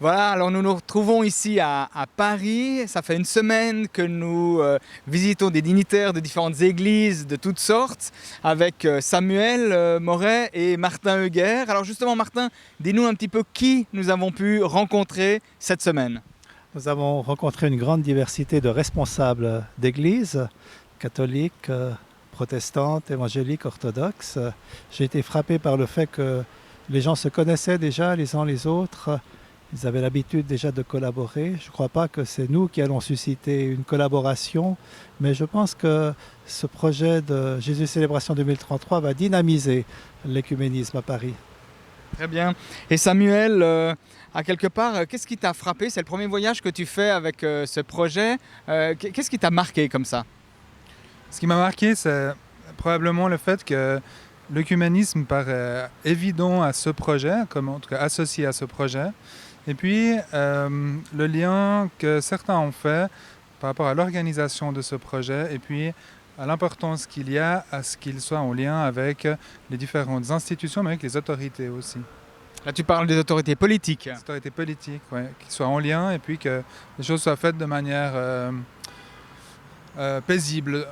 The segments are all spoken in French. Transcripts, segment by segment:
Voilà, alors nous nous retrouvons ici à Paris. Ça fait une semaine que nous visitons des dignitaires de différentes églises de toutes sortes avec Samuel Moret et Martin Huguer. Alors justement Martin, dis-nous un petit peu qui nous avons pu rencontrer cette semaine. Nous avons rencontré une grande diversité de responsables d'églises, catholiques, protestantes, évangéliques, orthodoxes. J'ai été frappé par le fait que les gens se connaissaient déjà les uns les autres. Ils avaient l'habitude déjà de collaborer. Je ne crois pas que c'est nous qui allons susciter une collaboration, mais je pense que ce projet de Jésus Célébration 2033 va dynamiser l'écuménisme à Paris. Très bien. Et Samuel, à quelque part, qu'est-ce qui t'a frappé? C'est le premier voyage que tu fais avec ce projet. Qu'est-ce qui t'a marqué comme ça? Ce qui m'a marqué, c'est probablement le fait que l'œcuménisme paraît évident à ce projet, comme en tout cas associé à ce projet. Et puis, le lien que certains ont fait par rapport à l'organisation de ce projet et puis à l'importance qu'il y a à ce qu'il soit en lien avec les différentes institutions, mais avec les autorités aussi. Là, tu parles des autorités politiques. Les autorités politiques, ouais, qui soient en lien et puis que les choses soient faites de manière paisible.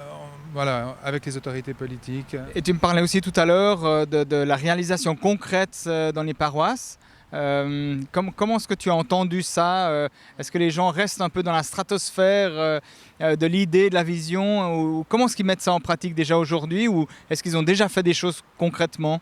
Voilà, avec les autorités politiques. Et tu me parlais aussi tout à l'heure de la réalisation concrète dans les paroisses. Comment est-ce que tu as entendu ça? Est-ce que les gens restent un peu dans la stratosphère de l'idée, de la vision? Ou comment est-ce qu'ils mettent ça en pratique déjà aujourd'hui? Ou est-ce qu'ils ont déjà fait des choses concrètement?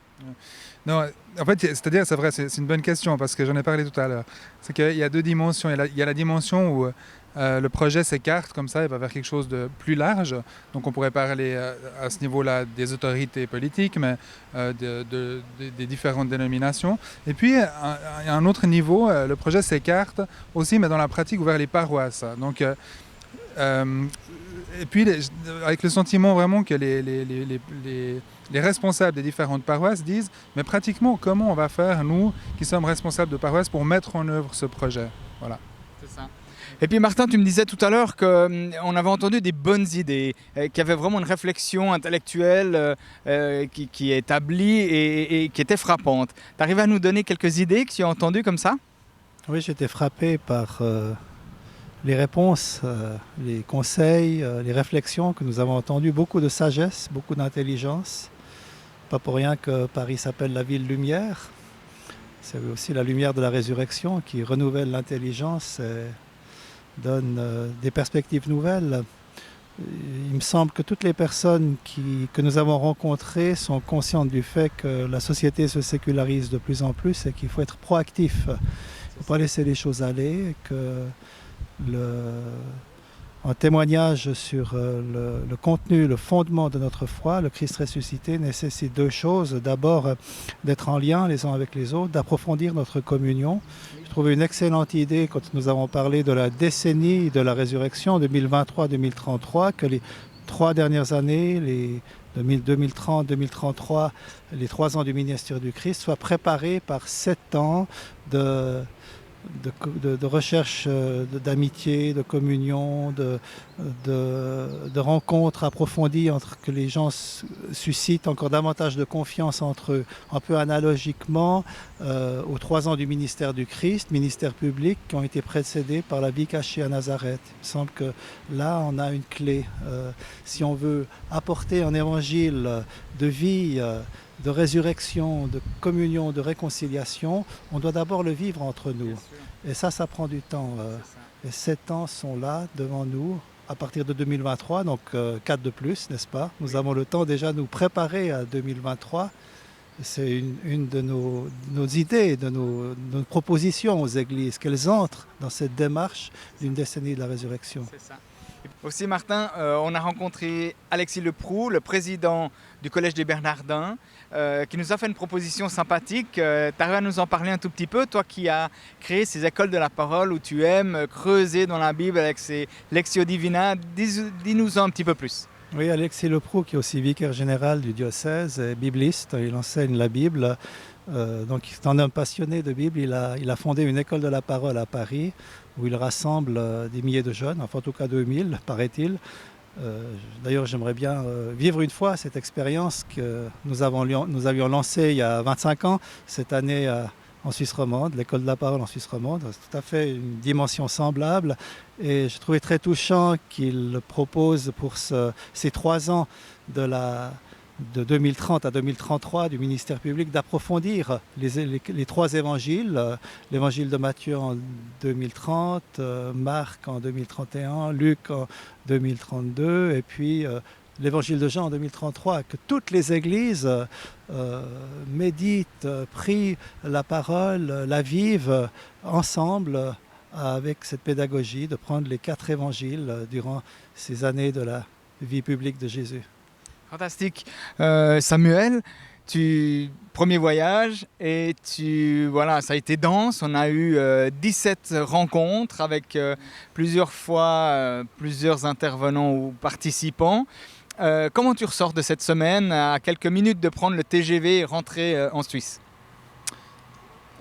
Non, en fait, c'est-à-dire, c'est vrai, c'est une bonne question parce que j'en ai parlé tout à l'heure. C'est qu'il y a deux dimensions. Il y a la dimension où le projet s'écarte comme ça, il va vers quelque chose de plus large. Donc on pourrait parler à ce niveau-là des autorités politiques, mais des différentes dénominations. Et puis, il y a un autre niveau, le projet s'écarte aussi, mais dans la pratique, vers les paroisses. Donc, et puis, avec le sentiment vraiment que les responsables des différentes paroisses disent « mais pratiquement, comment on va faire, nous, qui sommes responsables de paroisses, pour mettre en œuvre ce projet ?» Voilà. C'est ça. Et puis Martin, tu me disais tout à l'heure qu'on avait entendu des bonnes idées, qu'il y avait vraiment une réflexion intellectuelle qui est établie et qui était frappante. Tu arrives à nous donner quelques idées que tu as entendues comme ça? Oui, j'étais frappé par les réponses, les conseils, les réflexions que nous avons entendues. Beaucoup de sagesse, beaucoup d'intelligence. Pas pour rien que Paris s'appelle la ville lumière. C'est aussi la lumière de la résurrection qui renouvelle l'intelligence et donne des perspectives nouvelles. Il me semble que toutes les personnes que nous avons rencontrées sont conscientes du fait que la société se sécularise de plus en plus et qu'il faut être proactif. Il ne faut pas laisser les choses aller, que un témoignage sur le contenu, le fondement de notre foi, le Christ ressuscité, nécessite deux choses. D'abord, d'être en lien les uns avec les autres, d'approfondir notre communion. Je trouvais une excellente idée quand nous avons parlé de la décennie de la résurrection 2023-2033, que les 3 dernières années, les 2030-2033, les 3 ans du ministère du Christ, soient préparés par 7 ans de recherche d'amitié, de communion, de rencontres approfondies que les gens suscitent encore davantage de confiance entre eux, un peu analogiquement aux 3 ans du ministère du Christ, ministère public, qui ont été précédés par la vie cachée à Nazareth. Il me semble que là, on a une clé. Si on veut apporter un évangile de vie, de résurrection, de communion, de réconciliation, on doit d'abord le vivre entre nous. Et ça prend du temps. Et 7 ans sont là, devant nous, à partir de 2023, donc 4 de plus, n'est-ce pas? Nous avons le temps déjà de nous préparer à 2023. C'est une de nos idées, de nos propositions aux églises, qu'elles entrent dans cette démarche d'une décennie de la résurrection. C'est ça. Aussi Martin, on a rencontré Alexis Leproux, le président du Collège des Bernardins, qui nous a fait une proposition sympathique. Tu arrives à nous en parler un tout petit peu, toi qui as créé ces écoles de la parole où tu aimes creuser dans la Bible avec ces Lectio Divina. Dis-nous un petit peu plus. Oui, Alexis Leproux, qui est aussi vicaire général du diocèse, est bibliste, il enseigne la Bible. Donc c'est un homme passionné de Bible, il a fondé une école de la parole à Paris où il rassemble des milliers de jeunes, enfin en tout cas 2000 paraît-il. D'ailleurs j'aimerais bien vivre une fois cette expérience que nous avions lancée il y a 25 ans, cette année en Suisse romande, l'école de la parole en Suisse romande. C'est tout à fait une dimension semblable. Et j'ai trouvé très touchant qu'il propose pour ces 3 ans de 2030 à 2033 du ministère public d'approfondir les 3 évangiles, l'évangile de Matthieu en 2030, Marc en 2031, Luc en 2032 et puis l'évangile de Jean en 2033, que toutes les églises méditent, prient la parole, la vivent ensemble avec cette pédagogie de prendre les 4 évangiles durant ces années de la vie publique de Jésus. Fantastique. Samuel, premier voyage et voilà, ça a été dense. On a eu 17 rencontres avec plusieurs fois plusieurs intervenants ou participants. Comment tu ressors de cette semaine à quelques minutes de prendre le TGV et rentrer en Suisse?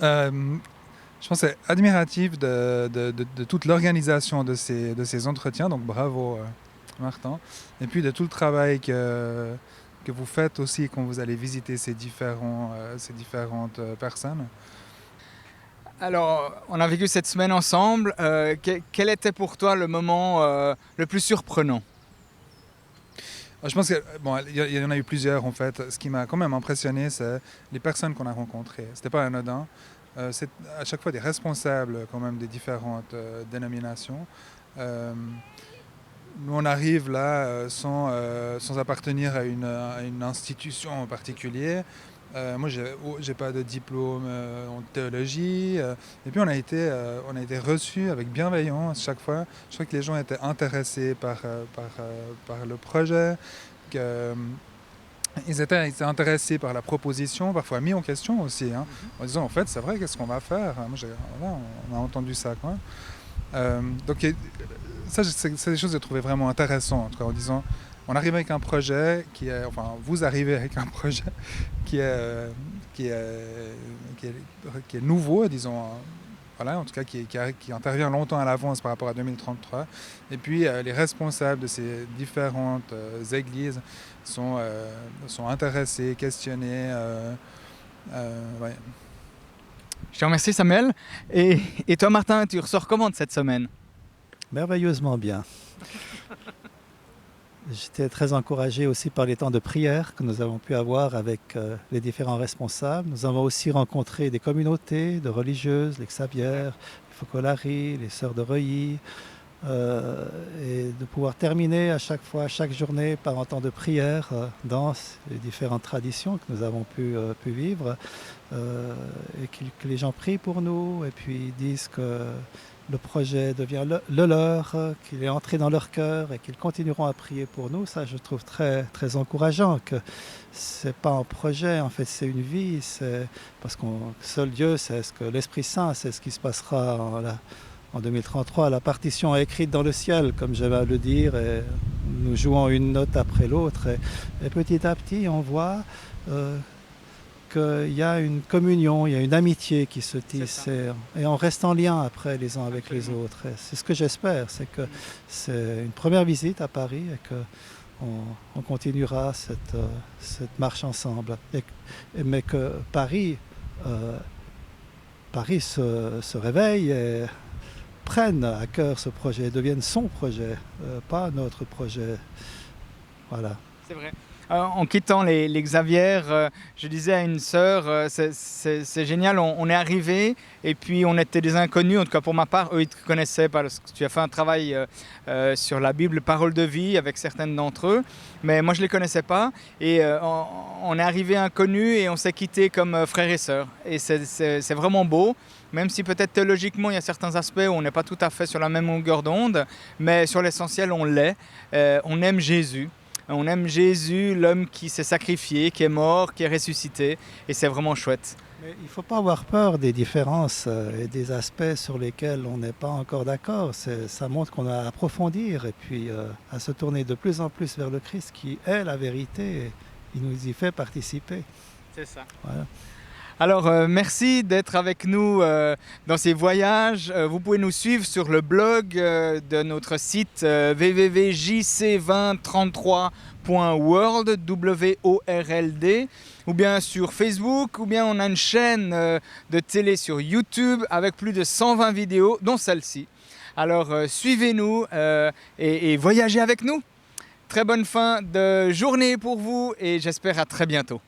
Je pense que c'est admiratif de toute l'organisation de ces entretiens, donc bravo Martin. Et puis de tout le travail que vous faites aussi quand vous allez visiter ces différentes personnes. Alors, on a vécu cette semaine ensemble. Quel était pour toi le moment le plus surprenant? Je pense qu'il y en a eu plusieurs en fait. Ce qui m'a quand même impressionné, c'est les personnes qu'on a rencontrées. C'était pas anodin. C'est à chaque fois des responsables quand même des différentes dénominations. Nous, on arrive là sans appartenir à une institution en particulier. Moi, j'ai pas de diplôme en théologie. Et puis, on a été reçus avec bienveillance chaque fois. Je crois que les gens étaient intéressés par le projet. Ils étaient intéressés par la proposition, parfois mis en question aussi, hein, en disant en fait, c'est vrai, qu'est-ce qu'on va faire? Moi, on a entendu ça, quoi. Donc, ça, c'est des choses que j'ai trouvées vraiment intéressantes, en tout cas, en disant, on arrive avec un projet vous arrivez avec un projet qui est nouveau, disons, voilà, en tout cas qui intervient longtemps à l'avance par rapport à 2033. Et puis les responsables de ces différentes églises sont intéressés, questionnés. Ouais. Je te remercie Samuel. Et toi Martin, tu ressors comment de cette semaine? Merveilleusement bien. J'étais très encouragé aussi par les temps de prière que nous avons pu avoir avec les différents responsables. Nous avons aussi rencontré des communautés de religieuses, les Xavières, les Focolari, les Sœurs de Reuilly, et de pouvoir terminer à chaque fois, chaque journée par un temps de prière dans les différentes traditions que nous avons pu vivre, et que les gens prient pour nous et puis disent que le projet devient le leur, qu'il est entré dans leur cœur et qu'ils continueront à prier pour nous. Ça, je trouve très, très encourageant, que ce n'est pas un projet, en fait, c'est une vie. Parce que seul Dieu sait ce que l'Esprit Saint sait ce qui se passera en 2033. La partition est écrite dans le ciel, comme j'aime à le dire, et nous jouons une note après l'autre. Et petit à petit, on voit qu'il y a une communion, il y a une amitié qui se tisse et on reste en lien après les uns avec les autres. Et c'est ce que j'espère, c'est que c'est une première visite à Paris et qu'on continuera cette marche ensemble. Mais que Paris se réveille et prenne à cœur ce projet, devienne son projet, pas notre projet. Voilà. C'est vrai. En quittant les Xavières, je disais à une sœur, c'est génial, on est arrivé et puis on était des inconnus, en tout cas pour ma part, eux ils te connaissaient parce que tu as fait un travail sur la Bible, Parole de vie avec certaines d'entre eux, mais moi je ne les connaissais pas et on est arrivé inconnus et on s'est quittés comme frères et sœurs et c'est vraiment beau. Même si peut-être théologiquement il y a certains aspects où on n'est pas tout à fait sur la même longueur d'onde, mais sur l'essentiel on l'est, on aime Jésus. On aime Jésus, l'homme qui s'est sacrifié, qui est mort, qui est ressuscité, et c'est vraiment chouette. Mais il ne faut pas avoir peur des différences et des aspects sur lesquels on n'est pas encore d'accord. Ça montre qu'on a à approfondir et puis à se tourner de plus en plus vers le Christ qui est la vérité et il nous y fait participer. C'est ça. Voilà. Alors, merci d'être avec nous dans ces voyages. Vous pouvez nous suivre sur le blog de notre site www.jc2033.world, W-O-R-L-D, ou bien sur Facebook, ou bien on a une chaîne de télé sur YouTube avec plus de 120 vidéos, dont celle-ci. Alors, suivez-nous et voyagez avec nous. Très bonne fin de journée pour vous et j'espère à très bientôt.